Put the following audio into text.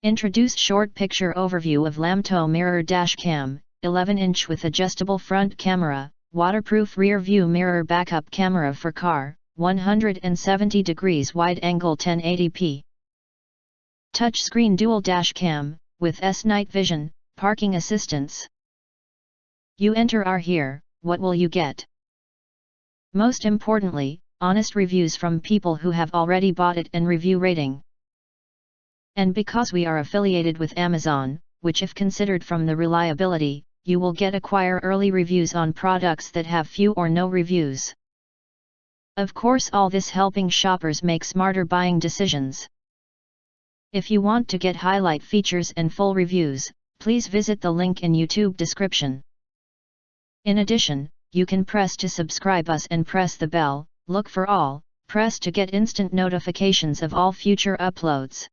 Introduce short picture overview of LAMTTO Mirror Dash Cam, 11-inch with adjustable front camera, waterproof rear view mirror backup camera for car, 170 degrees wide angle 1080p. Touchscreen dual dash cam, with night vision, parking assistance. You enter our here, what will you get? Most importantly, honest reviews from people who have already bought it and review rating. And because we are affiliated with Amazon, which if considered from the reliability, you will get acquire early reviews on products that have few or no reviews. Of course, all this helping shoppers make smarter buying decisions. If you want to get highlight features and full reviews, please visit the link in YouTube description. In addition, you can press to subscribe us and press the bell, look for all, press to get instant notifications of all future uploads.